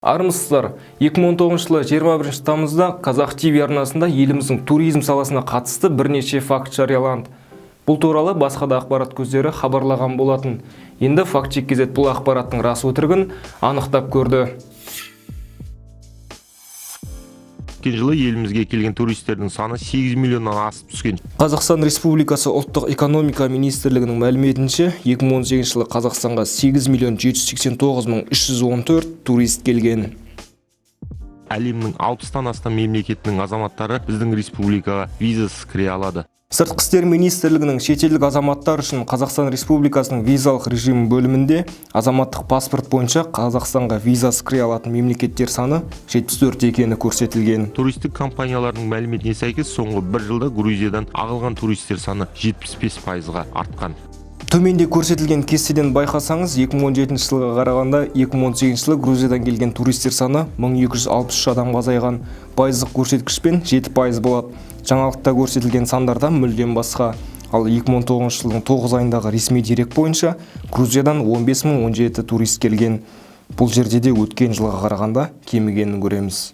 Армысыздар, 2019 жылы 21 тамызда Қазақ ТВ арнасында еліміздің туризм саласына қатысты бірнеше факт жарияланды. Бұл туралы басқа да ақпарат көздері хабарлаған болатын. Енді факт-чек KZ бұл ақпараттың рас өтірігін анықтап көрді. Өткен жылы елімізге келген туристердің саны 8 миллионнан асып түскен. Қазақстан Республикасы ұлттық экономика министрлігінің мәліметінше, 2018 жылы Қазақстанға 8 миллион 789 мың 314 турист келген. Әлемнің 60-тан астам мемлекетінің азаматтары біздің республикаға визасыз кіре алады. Сыртқы істер министрлігінің шетелдік азаматтар үшін Қазақстан Республикасының визалық режимі бөлімінде азаматтық паспорт бойынша Қазақстанға визасыз кіре алатын мемлекеттер саны 74 екені көрсетілген. Туристік компаниялардың мәліметіне сәйкес, соңғы бір жылда Грузиядан ағылған туристер саны 75%-ға артқан. Төменде көрсетілген кестеден байқасаңыз, 2017 жылға қарағанда 2018 жылы Грузиядан келген туристер саны 1263 адамға азайған. Пайыздық көрсеткішпен 7% болады. Жаңалықта көрсетілген сандардан мүлдем басқа. Ал 2019 жылдың 9 айындағы ресми дерек бойынша Грузиядан 15.017 турист келген. Бұл жерде де өткен жылға қарағанда кемігенін көреміз.